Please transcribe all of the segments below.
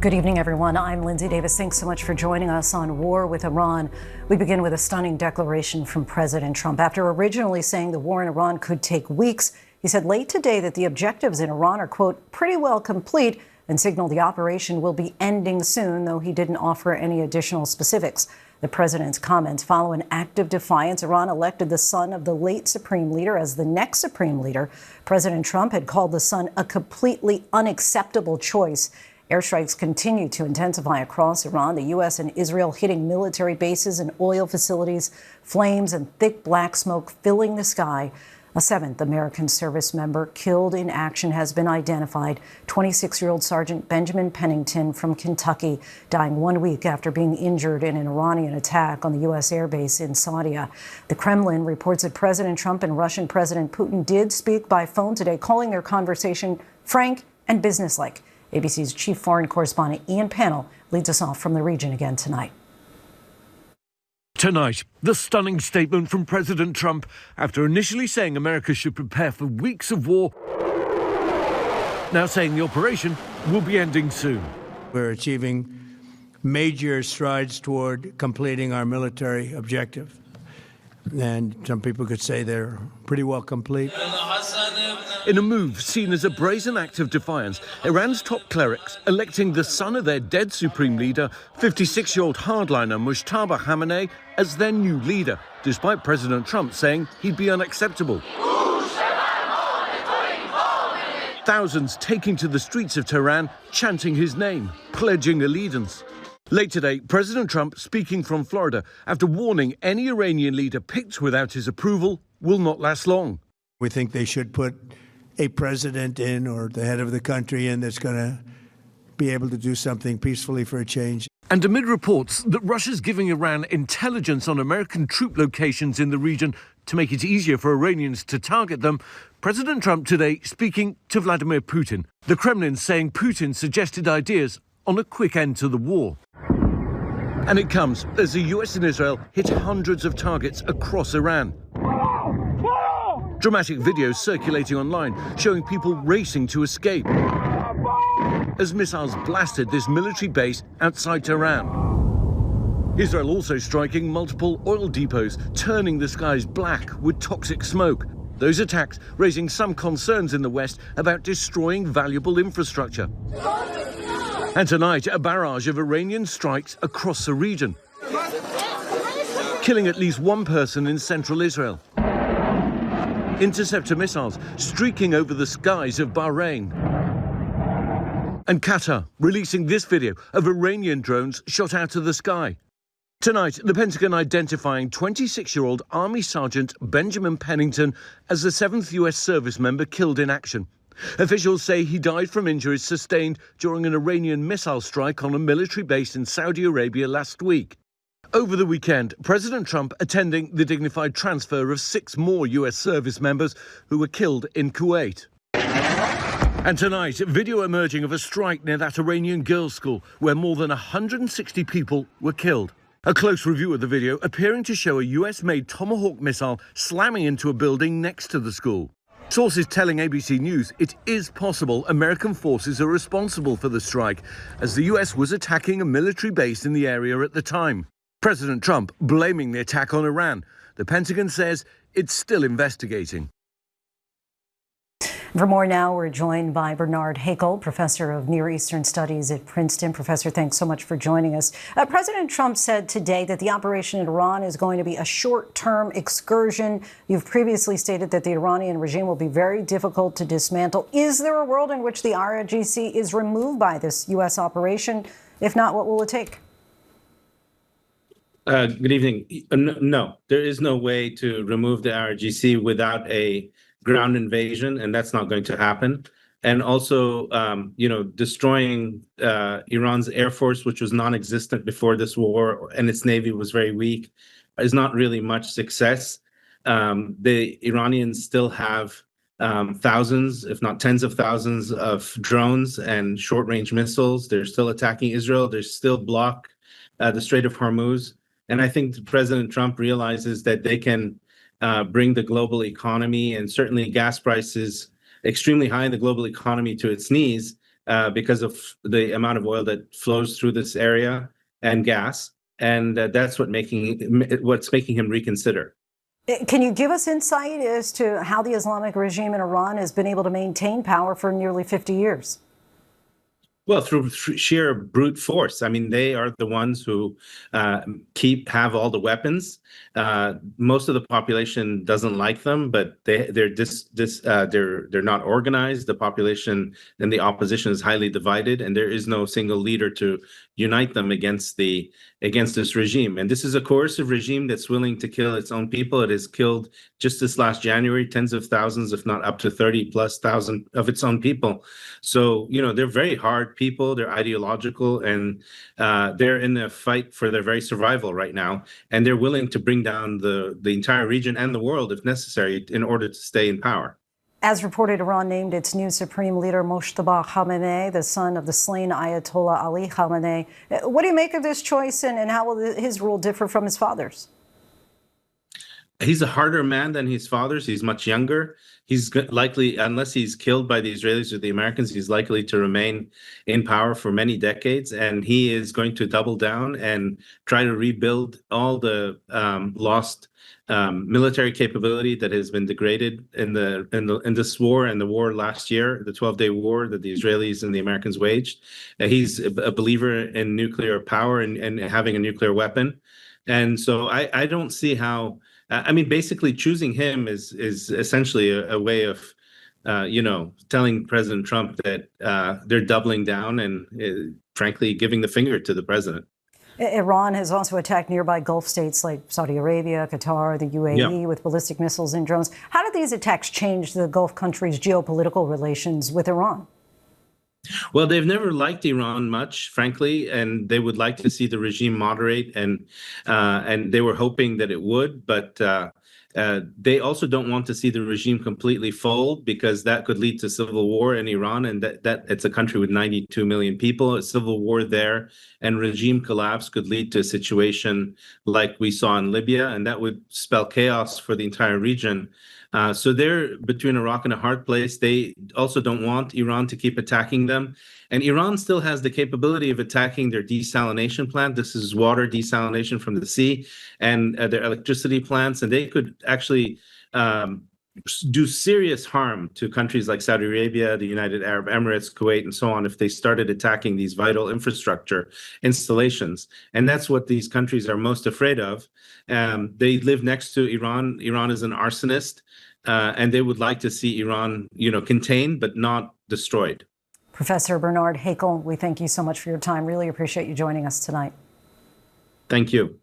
Good evening, everyone. I'm Lindsay Davis. Thanks so much for joining us on War with Iran. We begin with a stunning declaration from President Trump. After originally saying the war in Iran could take weeks, he said late today that the objectives in Iran are, quote, pretty well complete, and signaled the operation will be ending soon, though he didn't offer any additional specifics. The president's comments follow an act of defiance. Iran elected the son of the late supreme leader as the next supreme leader. President Trump had called the son a completely unacceptable choice. Airstrikes continue to intensify across Iran, the U.S. and Israel hitting military bases and oil facilities, flames and thick black smoke filling the sky. A seventh American service member killed in action has been identified. 26-year-old Sergeant Benjamin Pennington from Kentucky, dying 1 week after being injured in an Iranian attack on the U.S. airbase in Saudia. The Kremlin reports that President Trump and Russian President Putin did speak by phone today, calling their conversation frank and businesslike. ABC's chief foreign correspondent Ian Pannell leads us off from the region again tonight. Tonight, the stunning statement from President Trump after initially saying America should prepare for weeks of war, now saying the operation will be ending soon. We're achieving major strides toward completing our military objective. And some people could say they're pretty well complete. In a move seen as a brazen act of defiance, Iran's top clerics electing the son of their dead supreme leader, 56-year-old hardliner Mujtaba Khamenei, as their new leader, despite President Trump saying he'd be unacceptable. Thousands taking to the streets of Tehran, chanting his name, pledging allegiance. Late today, President Trump speaking from Florida after warning any Iranian leader picked without his approval will not last long. We think they should put a president in, or the head of the country in, that's going to be able to do something peacefully for a change. And amid reports that Russia's giving Iran intelligence on American troop locations in the region to make it easier for Iranians to target them, President Trump today speaking to Vladimir Putin. The Kremlin saying Putin suggested ideas on a quick end to the war. And it comes as the US and Israel hit hundreds of targets across Iran. Dramatic videos circulating online showing people racing to escape as missiles blasted this military base outside Tehran. Israel also striking multiple oil depots, turning the skies black with toxic smoke. Those attacks raising some concerns in the West about destroying valuable infrastructure. And tonight, a barrage of Iranian strikes across the region, killing at least one person in central Israel. Interceptor missiles streaking over the skies of Bahrain. And Qatar releasing this video of Iranian drones shot out of the sky. Tonight, the Pentagon identifying 26-year-old Army Sergeant Benjamin Pennington as the 7th U.S. service member killed in action. Officials say he died from injuries sustained during an Iranian missile strike on a military base in Saudi Arabia last week. Over the weekend, President Trump attending the dignified transfer of 6 more U.S. service members who were killed in Kuwait. And tonight, video emerging of a strike near that Iranian girls' school where more than 160 people were killed. A close review of the video appearing to show a US-made Tomahawk missile slamming into a building next to the school. Sources telling ABC News it is possible American forces are responsible for the strike, as the US was attacking a military base in the area at the time. President Trump blaming the attack on Iran. The Pentagon says it's still investigating. For more now, we're joined by Bernard Hakel, professor of Near Eastern Studies at Princeton. Professor, thanks so much for joining us. President Trump said today that the operation in Iran is going to be a short-term excursion. You've previously stated that the Iranian regime will be very difficult to dismantle. Is there a world in which the RGC is removed by this U.S. operation? If not, what will it take? Good evening. No, there is no way to remove the RGC without a ground invasion, and that's not going to happen. And also, destroying Iran's air force, which was non-existent before this war, and its navy was very weak, is not really much success. The Iranians still have thousands, if not tens of thousands, of drones and short-range missiles. They're still attacking Israel. They still block the Strait of Hormuz. And I think President Trump realizes that they can bring the global economy, and certainly gas prices extremely high in the global economy, to its knees because of the amount of oil that flows through this area and gas. And that's what's making him reconsider. Can you give us insight as to how the Islamic regime in Iran has been able to maintain power for nearly 50 years? Well, through sheer brute force. I mean, they are the ones who have all the weapons. Most of the population doesn't like them, but they're not organized. The population and the opposition is highly divided, and there is no single leader to unite them against this regime. And this is a coercive regime that's willing to kill its own people. It has killed just this last January tens of thousands, if not up to 30,000+ of its own people. So, they're very hard people. They're ideological, and they're in a fight for their very survival right now. And they're willing to bring down the entire region and the world if necessary in order to stay in power. As reported, Iran named its new supreme leader Mojtaba Khamenei, the son of the slain Ayatollah Ali Khamenei. What do you make of this choice, and how will his rule differ from his father's? He's a harder man than his father's. He's much younger. He's likely, unless he's killed by the Israelis or the Americans, he's likely to remain in power for many decades. And he is going to double down and try to rebuild all the lost military capability that has been degraded in this war and the war last year, the 12-day war that the Israelis and the Americans waged. He's a believer in nuclear power and having a nuclear weapon. And so I don't see how. I mean, basically, choosing him is essentially a way of, telling President Trump that they're doubling down and, frankly, giving the finger to the president. Iran has also attacked nearby Gulf states like Saudi Arabia, Qatar, the UAE with ballistic missiles and drones. How do these attacks change the Gulf countries' geopolitical relations with Iran? Well, they've never liked Iran much, frankly, and they would like to see the regime moderate, and they were hoping that it would, but they also don't want to see the regime completely fold, because that could lead to civil war in Iran, and that it's a country with 92 million people. A civil war there and regime collapse could lead to a situation like we saw in Libya, and that would spell chaos for the entire region. So they're between a rock and a hard place. They also don't want Iran to keep attacking them. And Iran still has the capability of attacking their desalination plant. This is water desalination from the sea, and their electricity plants. And they could actually do serious harm to countries like Saudi Arabia, the United Arab Emirates, Kuwait, and so on if they started attacking these vital infrastructure installations. And that's what these countries are most afraid of. They live next to Iran. Iran is an arsonist, and they would like to see Iran, contained but not destroyed. Professor Bernard Hakel, we thank you so much for your time. Really appreciate you joining us tonight. Thank you.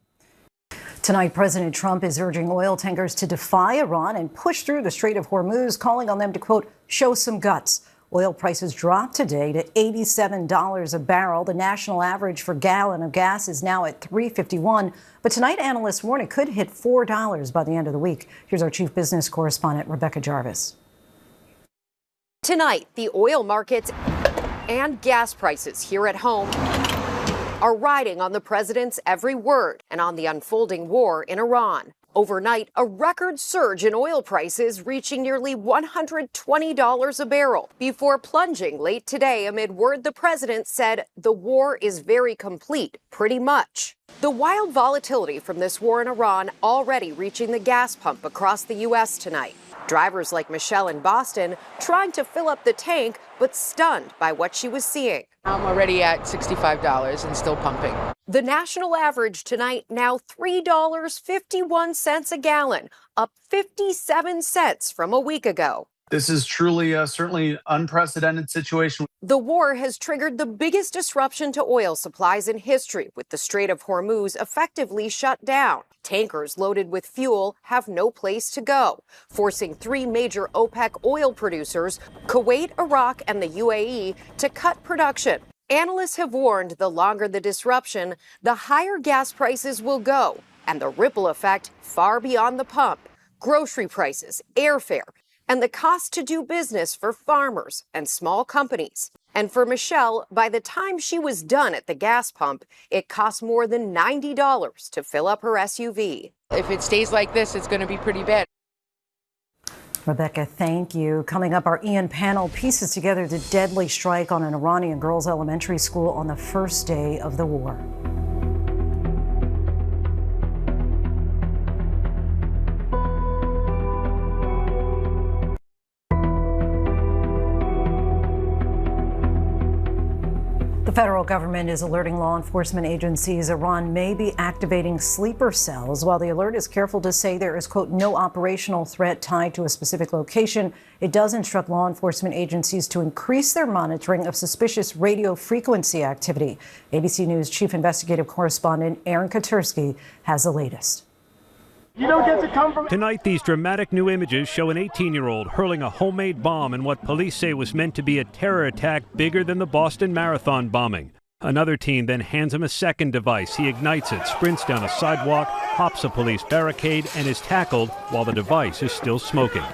Tonight, President Trump is urging oil tankers to defy Iran and push through the Strait of Hormuz, calling on them to, quote, show some guts. Oil prices dropped today to $87 a barrel. The national average for a gallon of gas is now at $3.51. But tonight, analysts warn it could hit $4 by the end of the week. Here's our chief business correspondent, Rebecca Jarvis. Tonight, the oil markets and gas prices here at home are riding on the president's every word and on the unfolding war in Iran. Overnight, a record surge in oil prices reaching nearly $120 a barrel before plunging late today amid word the president said the war is very complete, pretty much. The wild volatility from this war in Iran already reaching the gas pump across the U.S. tonight. Drivers like Michelle in Boston trying to fill up the tank, but stunned by what she was seeing. I'm already at $65 and still pumping. The national average tonight now $3.51 a gallon, up 57 cents from a week ago. This is truly certainly an unprecedented situation. The war has triggered the biggest disruption to oil supplies in history, with the Strait of Hormuz effectively shut down. Tankers loaded with fuel have no place to go, forcing three major OPEC oil producers, Kuwait, Iraq, and the UAE, to cut production. Analysts have warned the longer the disruption, the higher gas prices will go, and the ripple effect far beyond the pump. Grocery prices, airfare, and the cost to do business for farmers and small companies. And for Michelle, by the time she was done at the gas pump, it cost more than $90 to fill up her SUV. If it stays like this, it's going to be pretty bad. Rebecca, thank you. Coming up, our Ian panel pieces together the deadly strike on an Iranian girls' elementary school on the first day of the war. The federal government is alerting law enforcement agencies Iran may be activating sleeper cells. While the alert is careful to say there is, quote, no operational threat tied to a specific location, it does instruct law enforcement agencies to increase their monitoring of suspicious radio frequency activity. ABC News chief investigative correspondent Aaron Katursky has the latest. You don't get to come from... Tonight, these dramatic new images show an 18-year-old hurling a homemade bomb in what police say was meant to be a terror attack bigger than the Boston Marathon bombing. Another teen then hands him a second device. He ignites it, sprints down a sidewalk, hops a police barricade, and is tackled while the device is still smoking.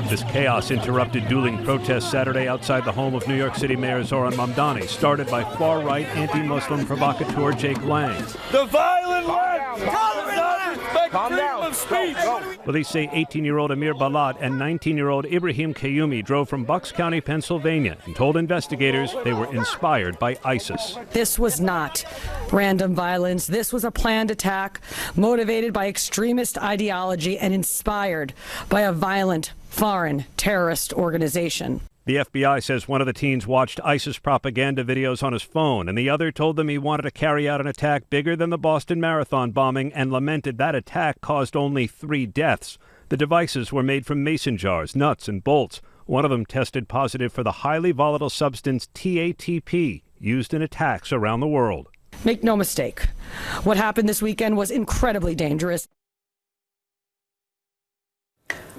This chaos interrupted dueling protests Saturday outside the home of New York City Mayor Zohran Mamdani, started by far-right anti-Muslim provocateur Jake Lang. The violent left does not respect freedom of speech. Police say 18-year-old Amir Balat and 19-year-old Ibrahim Kayumi drove from Bucks County, Pennsylvania, and told investigators they were inspired by ISIS. This was not random violence. This was a planned attack motivated by extremist ideology and inspired by a violent foreign terrorist organization. The FBI says one of the teens watched ISIS propaganda videos on his phone, and the other told them he wanted to carry out an attack bigger than the Boston Marathon bombing and lamented that attack caused only 3 deaths. The devices were made from mason jars, nuts, and bolts. One of them tested positive for the highly volatile substance TATP, used in attacks around the world. Make no mistake, what happened this weekend was incredibly dangerous.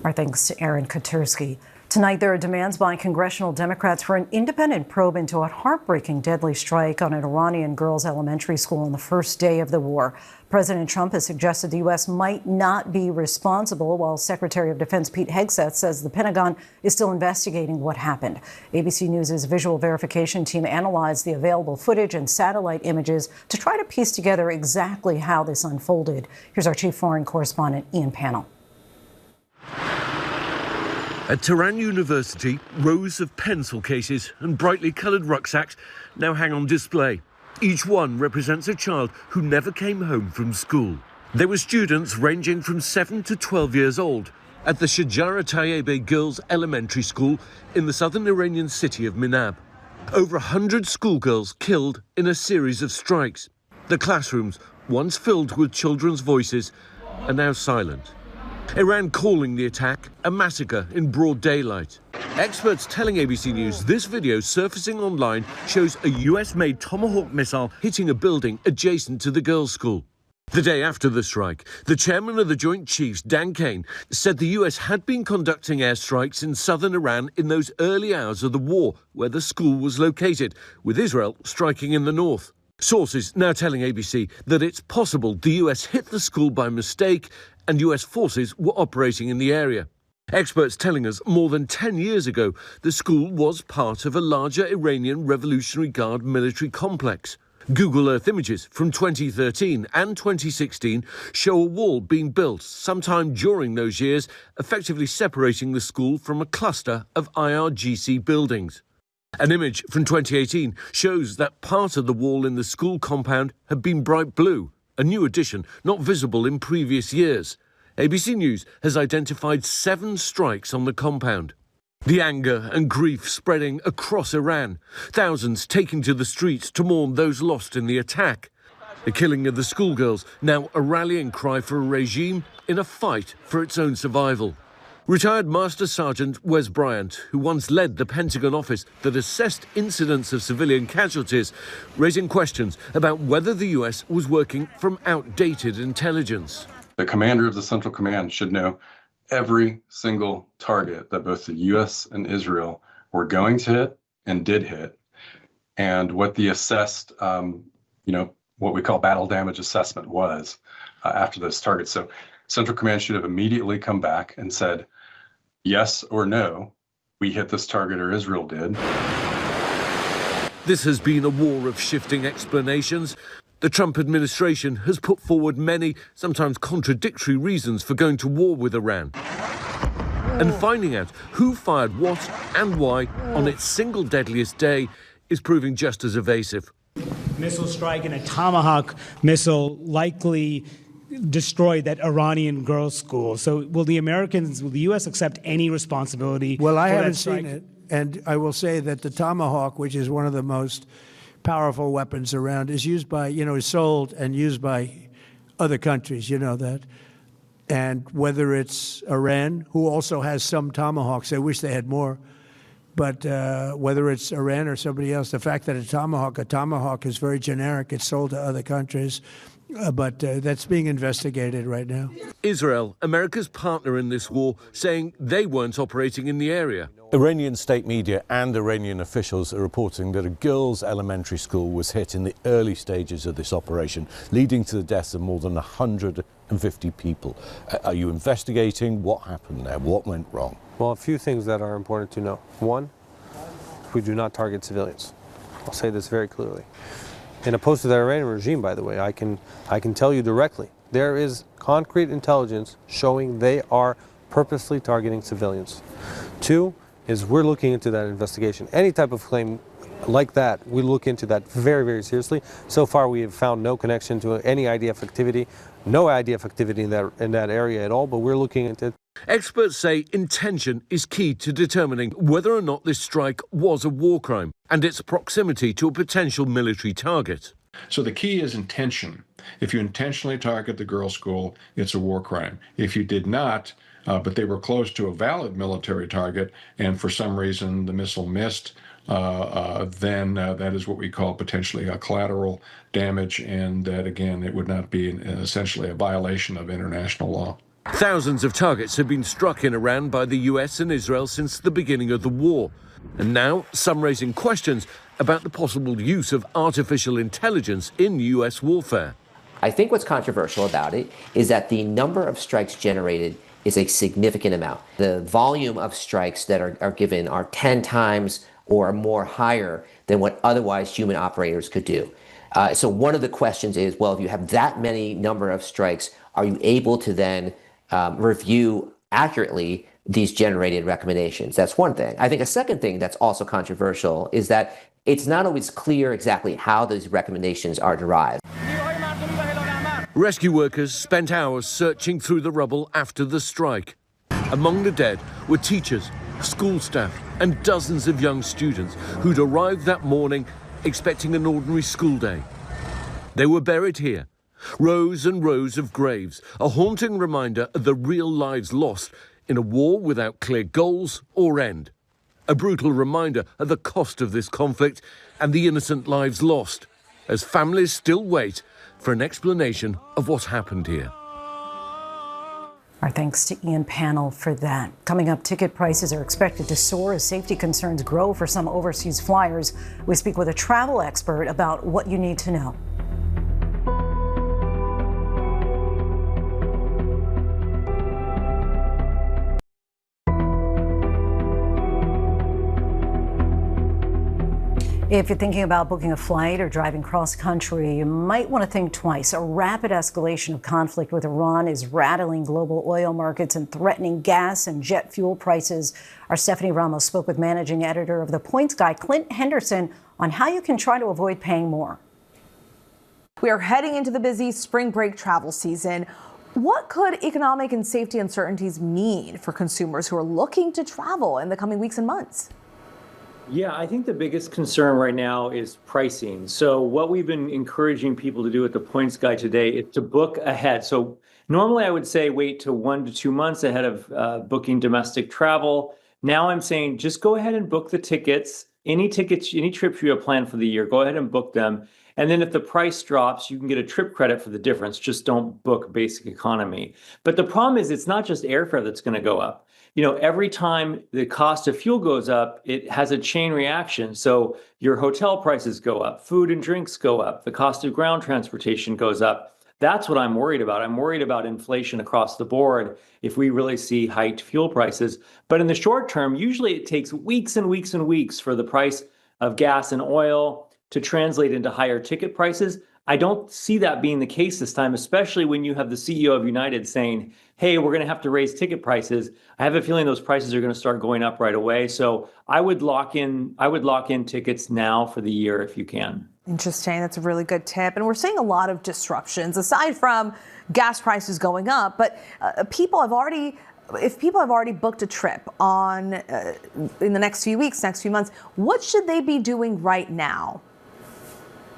Our thanks to Aaron Katursky. Tonight, there are demands by congressional Democrats for an independent probe into a heartbreaking deadly strike on an Iranian girls' elementary school on the first day of the war. President Trump has suggested the U.S. might not be responsible, while Secretary of Defense Pete Hegseth says the Pentagon is still investigating what happened. ABC News' visual verification team analyzed the available footage and satellite images to try to piece together exactly how this unfolded. Here's our chief foreign correspondent, Ian Pannell. At Tehran University, rows of pencil cases and brightly coloured rucksacks now hang on display. Each one represents a child who never came home from school. There were students ranging from 7 to 12 years old at the Shajara Tayyebe Girls' Elementary School in the southern Iranian city of Minab. Over 100 schoolgirls killed in a series of strikes. The classrooms, once filled with children's voices, are now silent. Iran calling the attack a massacre in broad daylight. Experts telling ABC News this video surfacing online shows a US-made Tomahawk missile hitting a building adjacent to the girls' school. The day after the strike, the chairman of the Joint Chiefs, Dan Kane, said the US had been conducting airstrikes in southern Iran in those early hours of the war, where the school was located, with Israel striking in the north. Sources now telling ABC that it's possible the US hit the school by mistake and US forces were operating in the area. Experts telling us more than 10 years ago, the school was part of a larger Iranian Revolutionary Guard military complex. Google Earth images from 2013 and 2016 show a wall being built sometime during those years, effectively separating the school from a cluster of IRGC buildings. An image from 2018 shows that part of the wall in the school compound had been bright blue, a new addition not visible in previous years. ABC News has identified 7 strikes on the compound. The anger and grief spreading across Iran, thousands taking to the streets to mourn those lost in the attack. The killing of the schoolgirls, now a rallying cry for a regime in a fight for its own survival. Retired Master Sergeant Wes Bryant, who once led the Pentagon office that assessed incidents of civilian casualties, raising questions about whether the US was working from outdated intelligence. The commander of the Central Command should know every single target that both the US and Israel were going to hit and did hit, and what the assessed, what we call battle damage assessment was after those targets. So Central Command should have immediately come back and said, yes or no, we hit this target or Israel did. This has been a war of shifting explanations. The Trump administration has put forward many, sometimes contradictory reasons for going to war with Iran. And finding out who fired what and why on its single deadliest day is proving just as evasive. Missile strike and a Tomahawk missile likely destroyed that Iranian girls' school. So will the U.S. accept any responsibility? Well, I for haven't that strike? seen it. And I will say that the Tomahawk, which is one of the most powerful weapons around, is used by, is sold and used by other countries, you know that. And whether it's Iran, who also has some Tomahawks, I wish they had more. But whether it's Iran or somebody else, the fact that a Tomahawk is very generic. It's sold to other countries. But that's being investigated right now. Israel, America's partner in this war, saying they weren't operating in the area. Iranian state media and Iranian officials are reporting that a girls' elementary school was hit in the early stages of this operation, leading to the deaths of more than 150 people. Are you investigating what happened there? What went wrong? Well, a few things that are important to know. One, we do not target civilians. I'll say this very clearly. And opposed to the Iranian regime, by the way, I can tell you directly, there is concrete intelligence showing they are purposely targeting civilians. Two is we're looking into that investigation. Any type of claim like that, we look into that very, very seriously. So far, we have found no connection to any IDF activity, no IDF activity in that area at all, but we're looking into it. Experts say intention is key to determining whether or not this strike was a war crime and its proximity to a potential military target. So the key is intention. If you intentionally target the girls' school, it's a war crime. If you did not, but they were close to a valid military target, and for some reason the missile missed, then that is what we call potentially a collateral damage, and that, again, it would not be essentially a violation of international law. Thousands of targets have been struck in Iran by the US and Israel since the beginning of the war. And now, some raising questions about the possible use of artificial intelligence in US warfare. I think what's controversial about it is that the number of strikes generated is a significant amount. The volume of strikes that are given are 10 times or more higher than what otherwise human operators could do. So one of the questions is, well, if you have that many number of strikes, are you able to then review accurately these generated recommendations? That's one thing. I think a second thing that's also controversial is that it's not always clear exactly how those recommendations are derived. Rescue workers spent hours searching through the rubble after the strike. Among the dead were teachers, school staff, and dozens of young students who'd arrived that morning expecting an ordinary school day. They were buried here. Rows and rows of graves, a haunting reminder of the real lives lost in a war without clear goals or end. A brutal reminder of the cost of this conflict and the innocent lives lost, as families still wait for an explanation of what happened here. Our thanks to Ian Pannell for that. Coming up, ticket prices are expected to soar as safety concerns grow for some overseas flyers. We speak with a travel expert about what you need to know. If you're thinking about booking a flight or driving cross-country, you might want to think twice. A rapid escalation of conflict with Iran is rattling global oil markets and threatening gas and jet fuel prices. Our Stephanie Ramos spoke with managing editor of The Points Guy, Clint Henderson, on how you can try to avoid paying more. We are heading into the busy spring break travel season. What could economic and safety uncertainties mean for consumers who are looking to travel in the coming weeks and months? Yeah, I think the biggest concern right now is pricing. So what we've been encouraging people to do at the Points Guide today is to book ahead. So normally I would say wait to 1 to 2 months ahead of booking domestic travel. Now I'm saying just go ahead and book the tickets. Any trips you have planned for the year, go ahead and book them. And then if the price drops, you can get a trip credit for the difference. Just don't book basic economy. But the problem is it's not just airfare that's going to go up. You know, every time the cost of fuel goes up, it has a chain reaction. So your hotel prices go up, food and drinks go up, the cost of ground transportation goes up. That's what I'm worried about. I'm worried about inflation across the board if we really see hiked fuel prices. But in the short term, usually it takes weeks and weeks and weeks for the price of gas and oil to translate into higher ticket prices. I don't see that being the case this time, especially when you have the CEO of United saying, hey, we're going to have to raise ticket prices. I have a feeling those prices are going to start going up right away. So I would lock in tickets now for the year if you can. Interesting. That's a really good tip. And we're seeing a lot of disruptions aside from gas prices going up. But if people have already booked a trip on in the next few weeks, next few months, what should they be doing right now?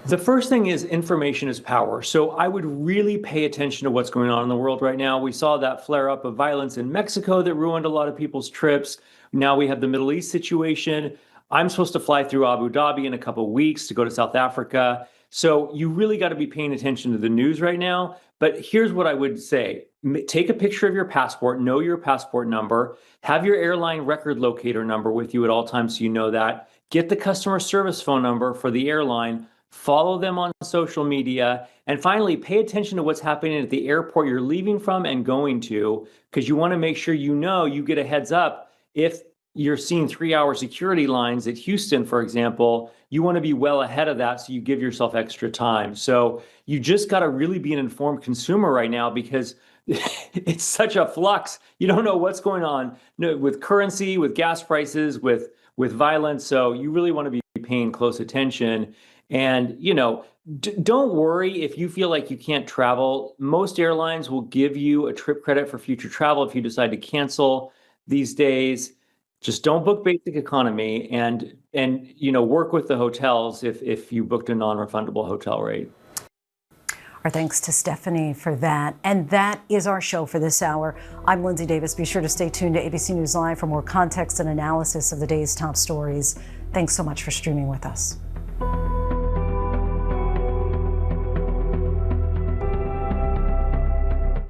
The first thing is information is power. So I would really pay attention to what's going on in the world right now. We saw that flare up of violence in Mexico that ruined a lot of people's trips. Now we have the Middle East situation. I'm supposed to fly through Abu Dhabi in a couple of weeks to go to South Africa. So you really got to be paying attention to the news right now. But here's what I would say. Take a picture of your passport, know your passport number, have your airline record locator number with you at all times so you know that. Get the customer service phone number for the airline. Follow them on social media, and finally, pay attention to what's happening at the airport you're leaving from and going to, because you want to make sure you get a heads up. If you're seeing 3-hour security lines at Houston, for example, you want to be well ahead of that so you give yourself extra time. So you just got to really be an informed consumer right now because it's such a flux. You don't know what's going on with currency, with gas prices, with violence. So you really want to be paying close attention. And, don't worry if you feel like you can't travel. Most airlines will give you a trip credit for future travel if you decide to cancel these days. Just don't book basic economy and work with the hotels if you booked a non-refundable hotel rate. Our thanks to Stephanie for that. And that is our show for this hour. I'm Lindsay Davis. Be sure to stay tuned to ABC News Live for more context and analysis of the day's top stories. Thanks so much for streaming with us.